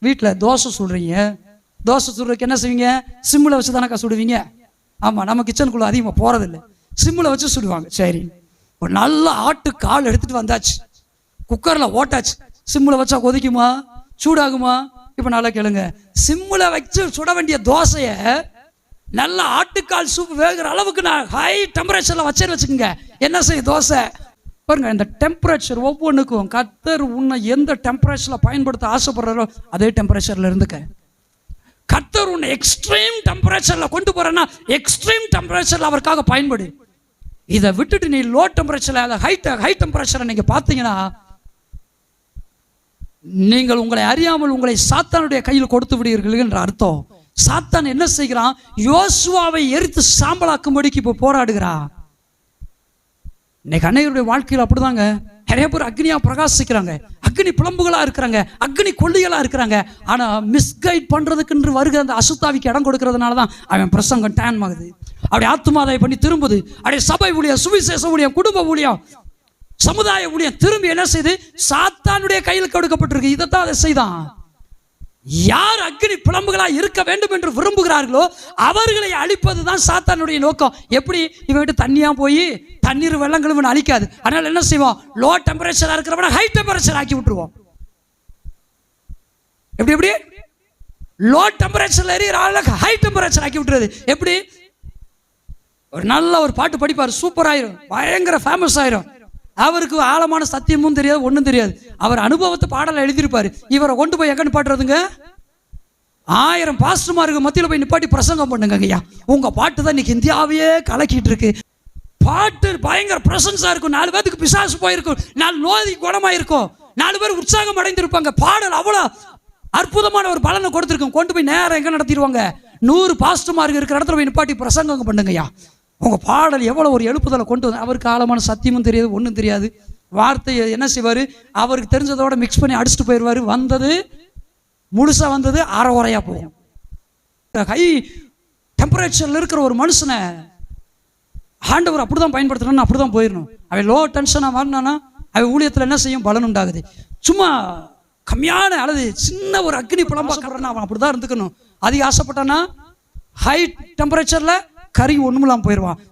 வீட்டில் தோசை சுடுறீங்க, தோசை சுடுறதுக்கு என்ன செய்வீங்க? சிம்மில் வச்சு தானக்கா சுடுவீங்க. ஆமாம், நம்ம கிச்சனுக்குள்ளே அதிகமாக போகிறதில்லை, சிம்மில் வச்சு சுடுவாங்க. சரி, ஒரு நல்ல ஆட்டு கால் எடுத்துகிட்டு வந்தாச்சு, குக்கரில் ஓட்டாச்சு. சிம்மில் வச்சா கொதிக்குமா, சூடாகுமா? இப்போ நல்லா கேளுங்க, சிம்மில் வச்சு சுட வேண்டிய தோசையை நல்ல ஆட்டுக்கால் சூப்பு வேகிற அளவுக்கு நான் ஹை டெம்பரேச்சரில் வச்சேன்னு வச்சுக்கோங்க, என்ன செய்யும் தோசை? பாருங்க, இந்த டெம்பரேச்சர் ஒவ்வொன்றுக்கும் கர்த்தர் உன்னை எந்த டெம்பரேச்சரில் பயன்படுத்த ஆசைப்படுறாரோ அதே டெம்பரேச்சரில் இருந்துக்க. கர்த்தர் உன்னை எக்ஸ்ட்ரீம் டெம்பரேச்சரில் கொண்டு போறேன்னா எக்ஸ்ட்ரீம் டெம்பரேச்சரில் அவருக்காக பயன்படு. இதை விட்டுட்டு நீ லோ டெம்பரேச்சரில் ஹை டெம்பரேச்சரை நீங்கள் பார்த்தீங்கன்னா நீங்கள் உங்களை அறியாமல் உங்களை சாத்தானுடைய கையில் கொடுத்து விடுவீர்கள் என்ற அர்த்தம். சாத்தான் என்ன செய்கிறான்? யோசுவாவை எரித்து சாம்பலாக்கும்படிக்கு இப்போ போராடுகிறான். இன்னைக்கு அன்னையருடைய வாழ்க்கையில் அப்படிதாங்க. நிறைய பேர் அக்னியா பிரகாசிக்கிறாங்க, அக்னி பிளம்புகளா இருக்கிறாங்க, அக்னி கொல்லிகளா இருக்கிறாங்க. ஆனா மிஸ்கைட் பண்றதுக்கு வருகிற அந்த அசுத்தாவிக்கு இடம் கொடுக்கறதுனால தான் அவன் பிரசங்கம் டேன் ஆகுது, அப்படி ஆத்துமாதை பண்ணி திரும்புது. அப்படியே சபை ஊழியம், சுவிசேஷ ஊழியம், குடும்ப ஊழியம், சமுதாய ஊழியம் திரும்பி என்ன செய்து சாத்தானுடைய கையில் கொடுக்கப்பட்டிருக்கு. இதைத்தான் அதை செய்தான். யார் அக்னி பிளம்புகளா இருக்க வேண்டும் என்று விரும்புகிறார்களோ அவர்களை அழிப்பதுதான் சாத்தானுடைய நோக்கம். எப்படி? இவன் தண்ணியா போய் தண்ணீர் வெள்ளங்களும் அழிக்காது. அதனால என்ன செய்வோம்? லோ டெம்பரேச்சரா இருக்கிறவன ஹை டெம்பரேச்சர் ஆக்கி விட்டுருவோம். எப்படி எப்படி? லோ டெம்பரேச்சர்ல எரியிற ஆளுக்கு ஹை டெம்பரேச்சர் ஆக்கி விட்டுறது. எப்படி? ஒரு நல்ல ஒரு பாட்டு படிப்பார், சூப்பர் ஆயிரும், பயங்கர ஃபேமஸ் ஆயிரும். அவருக்கு ஆழமான சத்தியமும் தெரியாது, ஒன்றும் தெரியாது. அவர் அனுபவத்தை பாடலை எழுதியிருப்பாரு. இவரை கொண்டு போய் எங்க நிப்பாட்டுறதுங்க? 1000 பாஸ்டர்மாருக்கு மத்தியில் போய் நிப்பாட்டி பிரசங்கம் பண்ணுங்க. ஐயா, உங்க பாட்டு தான் இன்னைக்கு இந்தியாவையே கலக்கிட்டு இருக்கு. பாட்டு பயங்கர பிரசன்ஸா இருக்கும், 4 பேருக்கு பிசாசு போயிருக்கும், 4 நோய் குணமாயிருக்கும், 4 பேர் உற்சாகம் அடைந்திருப்பாங்க. பாடல் அவ்வளோ அற்புதமான ஒரு பலனை கொடுத்துருக்கும். கொண்டு போய் நேரம் எங்க நடத்திடுவாங்க? 100 பாஸ்டர்மாருக்கு இருக்கிற இடத்துல போய் நிப்பாட்டி பிரசங்கம் பண்ணுங்கய்யா. உங்கள் பாடல் எவ்வளோ ஒரு எழுப்புதலை கொண்டு வந்து. அவருக்கு ஆழமான சத்தியமும் தெரியாது, ஒன்றும் தெரியாது. வார்த்தையை என்ன செய்வார்? அவருக்கு தெரிஞ்சதோட மிக்ஸ் பண்ணி அடிச்சுட்டு போயிடுவார். வந்தது முழுசாக வந்தது அரை உரையாக போகும். ஹை டெம்பரேச்சரில் இருக்கிற ஒரு மனுஷனை ஆண்டவர் அப்படி தான் பயன்படுத்தணும்னு அப்படி தான் போயிடணும். அவன் லோ டென்ஷனாக மாறினானா அவன் ஊழியத்தில் என்ன செய்யும்? பலன் உண்டாகுது. சும்மா கம்மியான அல்லது சின்ன ஒரு அக்னி புலம்பாக்கிறன்னா அவன் அப்படி தான் இருந்துக்கணும். அதிக ஆசைப்பட்டானா ஹை டெம்பரேச்சரில் கறி ஒன்றுமெல்லாம் போயிடுவான்.